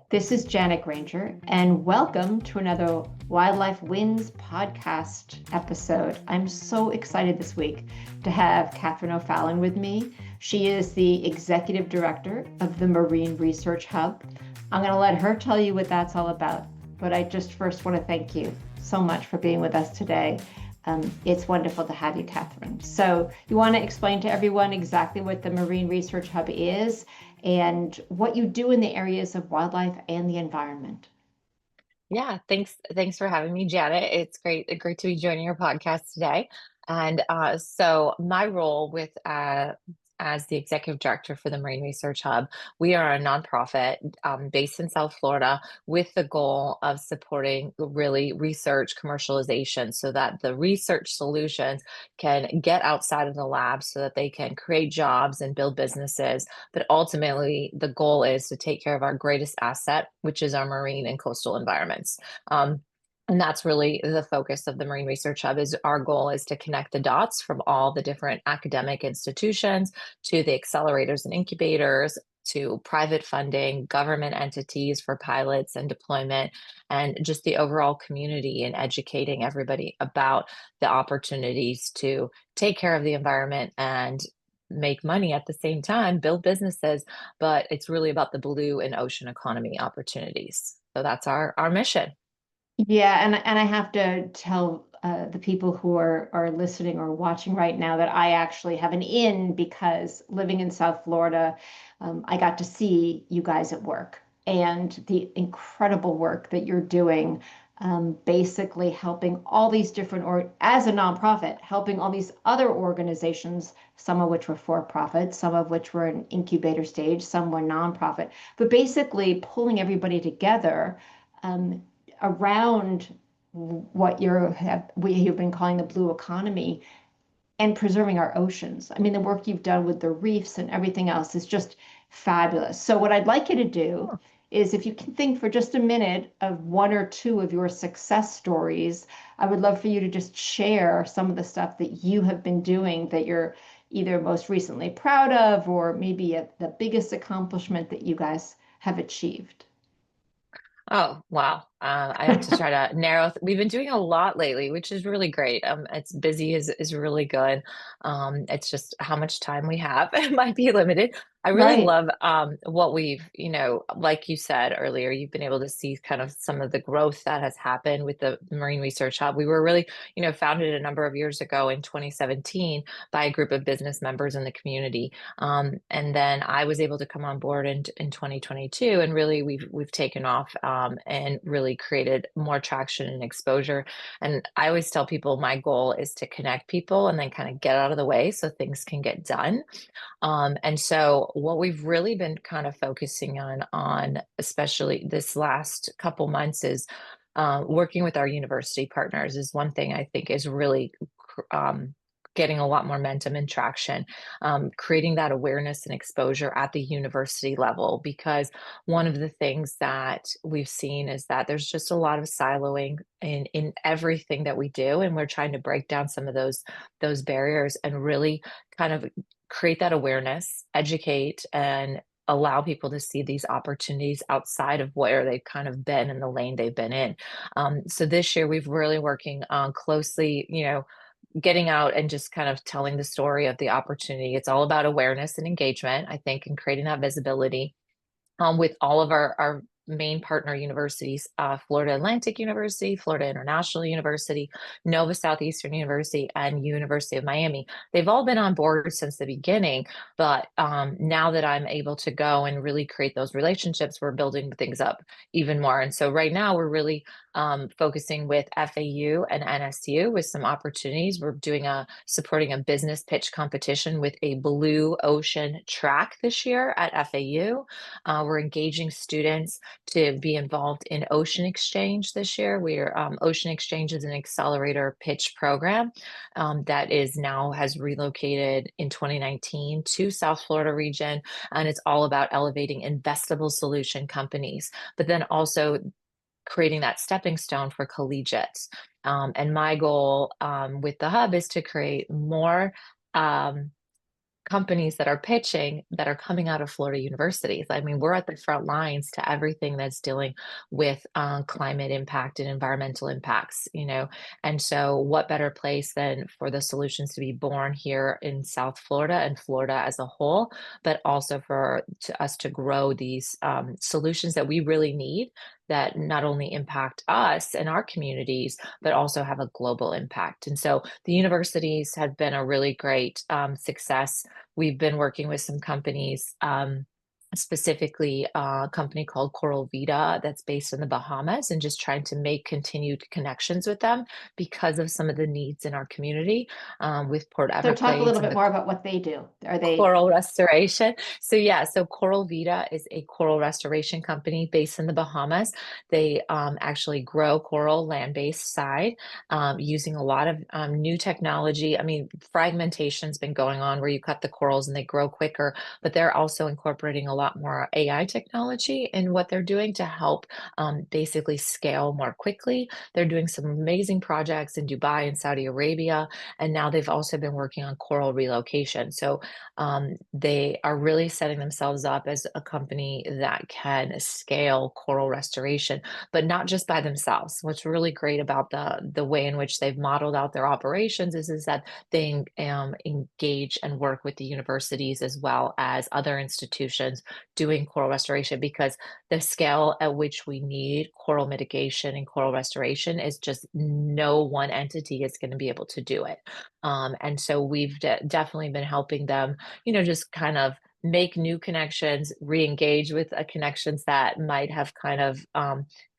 This is Janet Granger, and welcome to another Wildlife Wins podcast episode. I'm so excited this week to have Katherine O'Fallon with me. She is the executive director of the Marine Research Hub. I'm going to let her tell you what that's all about, but I just first want to thank you so much for being with us today. It's wonderful to have you, Katherine. So you want to explain to everyone exactly what the Marine Research Hub is and what you do in the areas of wildlife and the environment. Yeah, thanks for having me, Janet. It's great to be joining your podcast today. And so my role with as the executive director for the Marine Research Hub, we are a nonprofit based in South Florida with the goal of supporting really research commercialization so that the research solutions can get outside of the lab so that they can create jobs and build businesses. But ultimately, the goal is to take care of our greatest asset, which is our marine and coastal environments. Um, and that's really the focus of the Marine Research Hub is our goal is to connect the dots from all the different academic institutions to the accelerators and incubators to private funding, government entities for pilots and deployment, and just the overall community and educating everybody about the opportunities to take care of the environment and make money at the same time, build businesses, but it's really about the blue and ocean economy opportunities. So that's our mission. Yeah, and I have to tell the people who are listening or watching right now that I actually have an in because living in South Florida, I got to see you guys at work and the incredible work that you're doing, basically helping all these different or as a nonprofit, helping all these other organizations, some of which were for profit, some of which were in incubator stage, some were nonprofit, but basically pulling everybody together. Um, Around what you've been calling the blue economy and preserving our oceans. I mean, the work you've done with the reefs and everything else is just fabulous. So what I'd like you to do is if you can think for just a minute of one or two of your success stories, I would love for you to just share some of the stuff that you have been doing that you're either most recently proud of or maybe the biggest accomplishment that you guys have achieved. Oh, wow. I have to try to narrow. We've been doing a lot lately, which is really great. It's busy is really good. It's just how much time we have. It might be limited. I really Right. love what like you said earlier, you've been able to see kind of some of the growth that has happened with the Marine Research Hub. We were really, founded a number of years ago in 2017 by a group of business members in the community. And then I was able to come on board in 2022, and really we've taken off and really created more traction and exposure. And I always tell people my goal is to connect people and then kind of get out of the way so things can get done. And so what we've really been kind of focusing on especially this last couple months is working with our university partners is one thing I think is really getting a lot more momentum and traction, creating that awareness and exposure at the university level. Because one of the things that we've seen is that there's just a lot of siloing in everything that we do, and we're trying to break down some of those barriers and really kind of create that awareness, educate, and allow people to see these opportunities outside of where they've kind of been in the lane they've been in. So this year we've really working on closely, getting out and just kind of telling the story of the opportunity. It's all about awareness and engagement, I think, and creating that visibility with all of our main partner universities, Florida Atlantic University, Florida International University, Nova Southeastern University, and University of Miami. They've all been on board since the beginning, but now that I'm able to go and really create those relationships, we're building things up even more. And so right now we're really focusing with FAU and NSU with some opportunities. We're supporting a business pitch competition with a blue ocean track this year at FAU. We're engaging students to be involved in Ocean Exchange this year. Ocean Exchange is an accelerator pitch program that is now has relocated in 2019 to South Florida region, and it's all about elevating investable solution companies, but then also creating that stepping stone for collegiates. And my goal with the hub is to create more. Um, companies that are pitching that are coming out of Florida universities. I mean, we're at the front lines to everything that's dealing with climate impact and environmental impacts, And so, what better place than for the solutions to be born here in South Florida and Florida as a whole, but also for us to grow these solutions that we really need that not only impact us and our communities, but also have a global impact. And so the universities have been a really great success. We've been working with some companies, specifically a company called Coral Vita that's based in the Bahamas, and just trying to make continued connections with them because of some of the needs in our community with Port So talk a Everglades little and bit the more about what they do. Are they coral restoration. So yeah, so Coral Vita is a coral restoration company based in the Bahamas. They actually grow coral land-based side using a lot of new technology. I mean, fragmentation's been going on where you cut the corals and they grow quicker, but they're also incorporating a lot more AI technology in what they're doing to help basically scale more quickly. They're doing some amazing projects in Dubai and Saudi Arabia, and now they've also been working on coral relocation. So they are really setting themselves up as a company that can scale coral restoration, but not just by themselves. What's really great about the way in which they've modeled out their operations is that they engage and work with the universities as well as other institutions doing coral restoration, because the scale at which we need coral mitigation and coral restoration is just no one entity is going to be able to do it. And so we've definitely been helping them, just kind of make new connections, re-engage with connections that might have kind of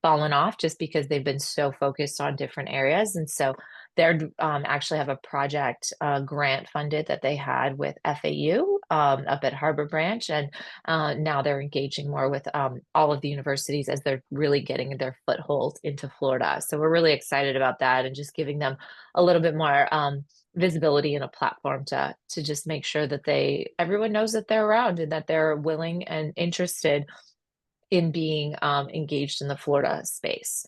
fallen off just because they've been so focused on different areas. And so they're actually have a project grant funded that they had with FAU up at Harbor Branch. And now they're engaging more with all of the universities as they're really getting their foothold into Florida. So we're really excited about that and just giving them a little bit more visibility and a platform to just make sure that everyone knows that they're around and that they're willing and interested in being engaged in the Florida space.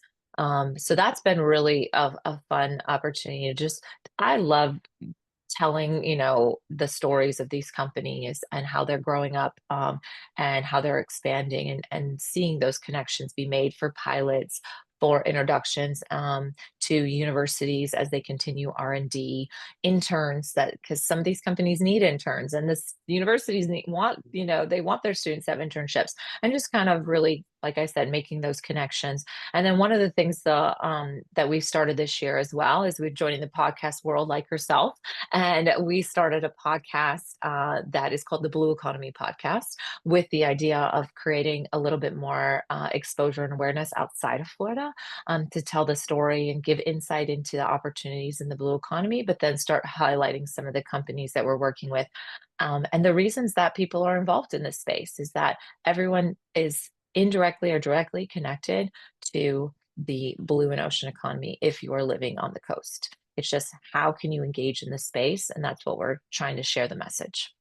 So that's been really a fun opportunity. I love telling, the stories of these companies and how they're growing up, and how they're expanding, and seeing those connections be made for pilots, for introductions to universities as they continue R&D, interns, that because some of these companies need interns, and this universities they want their students to have internships, and just kind of really, like I said, making those connections. And then one of the things that we started this year as well is we're joining the podcast world like yourself, and we started a podcast that is called the Blue Economy Podcast, with the idea of creating a little bit more exposure and awareness outside of Florida, to tell the story and give insight into the opportunities in the blue economy, but then start highlighting some of the companies that we're working with. And the reasons that people are involved in this space is that everyone is indirectly or directly connected to the blue and ocean economy if you are living on the coast. It's just how can you engage in this space? And that's what we're trying to share the message.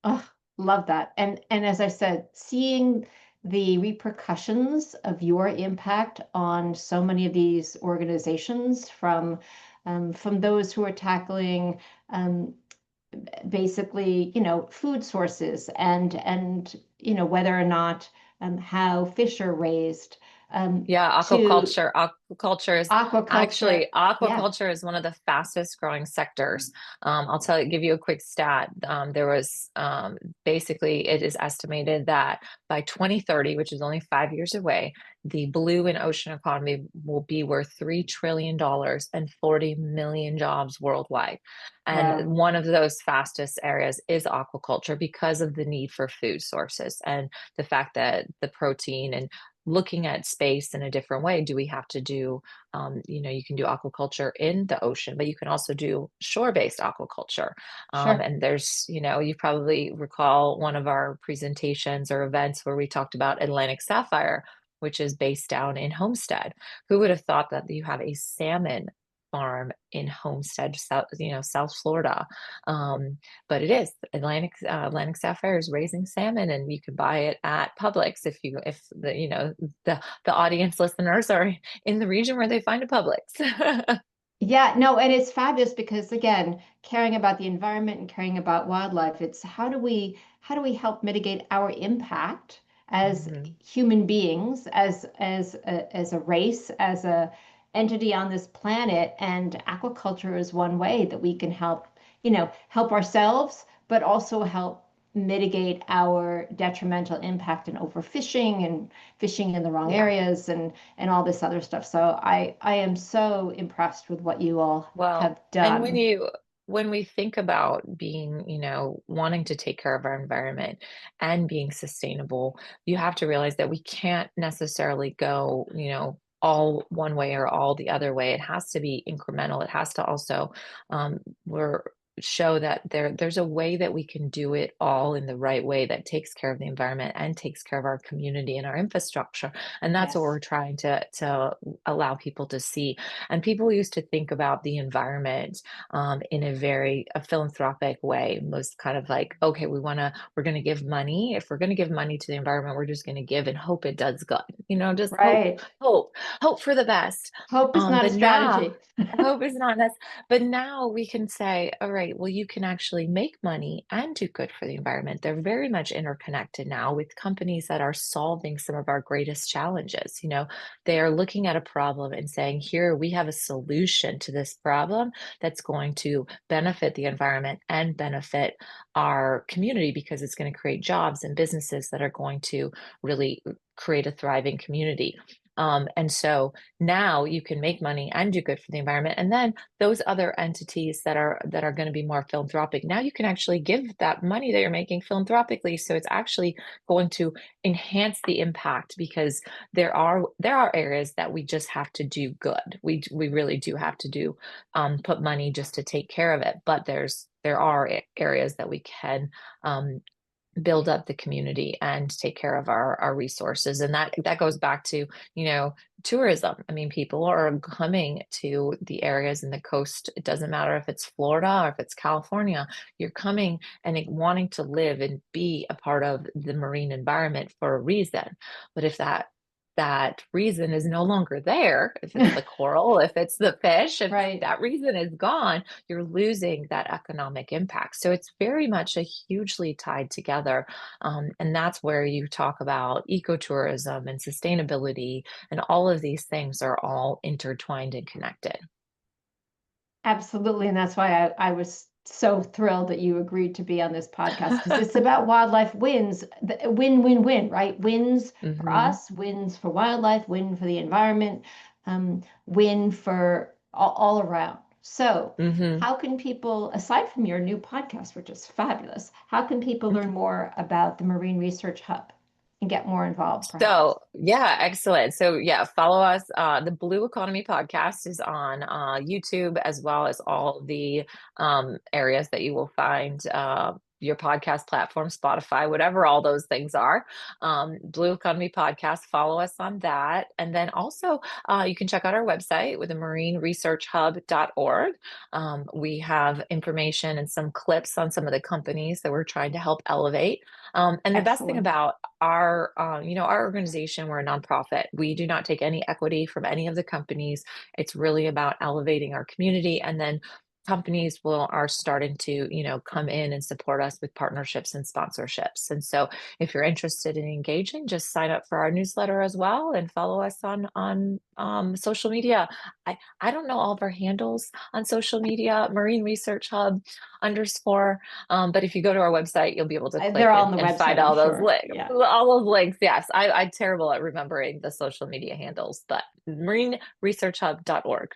Oh, love that. And as I said, seeing the repercussions of your impact on so many of these organizations, from those who are tackling um, basically, food sources, and whether or not how fish are raised, Yeah, to aquaculture. Aquaculture is aquaculture. actually Yeah, aquaculture is one of the fastest growing sectors. Give you a quick stat. There was basically it is estimated that by 2030, which is only 5 years away, the blue and ocean economy will be worth $3 trillion and 40 million jobs worldwide. And wow, one of those fastest areas is aquaculture because of the need for food sources and the fact that the protein and looking at space in a different way. Do we have to do, you can do aquaculture in the ocean, but you can also do shore-based aquaculture. sure. And there's, you probably recall one of our presentations or events where we talked about Atlantic Sapphire, which is based down in Homestead. Who would have thought that you have a salmon farm in Homestead, South Florida? But it is Atlantic Sapphire is raising salmon, and you can buy it at Publix if the audience listeners are in the region where they find a Publix. Yeah, no, and it's fabulous because again, caring about the environment and caring about wildlife, it's how do we help mitigate our impact as Hmm. human beings, as a race, as a entity on this planet, and aquaculture is one way that we can help ourselves, but also help mitigate our detrimental impact in overfishing and fishing in the wrong Yeah. areas and all this other stuff. So I am so impressed with what you all Well, have and done. when we think about being, wanting to take care of our environment and being sustainable, you have to realize that we can't necessarily go, all one way or all the other way. It has to be incremental. It has to also we're show that there's a way that we can do it all in the right way that takes care of the environment and takes care of our community and our infrastructure. And that's what Yes. we're trying to allow people to see. And people used to think about the environment in a philanthropic way, most kind of like, okay, we're going to give money. If we're going to give money to the environment, we're just going to give and hope it does good, just Right. hope for the best. Hope is not a But now, strategy. hope is not necessary. But now we can say, all right, well, you can actually make money and do good for the environment. They're very much interconnected now with companies that are solving some of our greatest challenges. They are looking at a problem and saying, here, we have a solution to this problem that's going to benefit the environment and benefit our community because it's going to create jobs and businesses that are going to really create a thriving community. And so now you can make money and do good for the environment. And then those other entities that are going to be more philanthropic, now you can actually give that money that you're making philanthropically. So it's actually going to enhance the impact because there are areas that we just have to do good. We really do have to do put money just to take care of it. But there are areas that we can build up the community and take care of our resources. And that goes back to, tourism. I mean, people are coming to the areas in the coast. It doesn't matter if it's Florida or if it's California, you're coming and wanting to live and be a part of the marine environment for a reason. But if that reason is no longer there, if it's the coral, if it's the fish, if Right. that reason is gone, you're losing that economic impact. So it's very much a hugely tied together. And that's where you talk about ecotourism and sustainability, and all of these things are all intertwined and connected. Absolutely. And that's why I was so thrilled that you agreed to be on this podcast because it's about wildlife wins, win, win, win, right? Wins for Hmm. us, wins for wildlife, win for the environment, win for all around. So, Hmm. how can people, aside from your new podcast, which is fabulous, how can people learn more about the Marine Research Hub and get more involved, perhaps? So, yeah, excellent. So, yeah, follow us. The Blue Economy podcast is on YouTube as well as all the areas that you will find your podcast platform, Spotify, whatever all those things are. Blue Economy podcast, follow us on that. And then also, you can check out our website with the marineresearchhub.org. We have information and some clips on some of the companies that we're trying to help elevate. And the best thing Excellent. about our organization, we're a nonprofit. We do not take any equity from any of the companies. It's really about elevating our community, and then companies are starting to, come in and support us with partnerships and sponsorships. And so, if you're interested in engaging, just sign up for our newsletter as well and follow us on social media. I don't know all of our handles on social media. Marine Research Hub _ but if you go to our website, you'll be able to They're click all on and, the and find website, I'm all those sure. links. Yeah. All those links, yes. I'm terrible at remembering the social media handles, but marineresearchhub.org.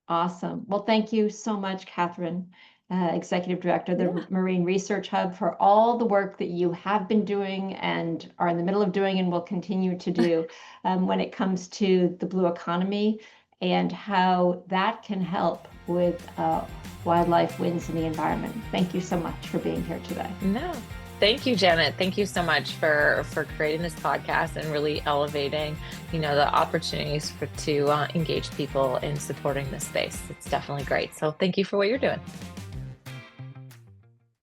Awesome. Well, thank you so much, Katherine, Executive Director of the Yeah. Marine Research Hub, for all the work that you have been doing and are in the middle of doing and will continue to do when it comes to the blue economy and how that can help with wildlife wins in the environment. Thank you so much for being here today. No. Thank you, Janet. Thank you so much for creating this podcast and really elevating, the opportunities to engage people in supporting this space. It's definitely great. So thank you for what you're doing.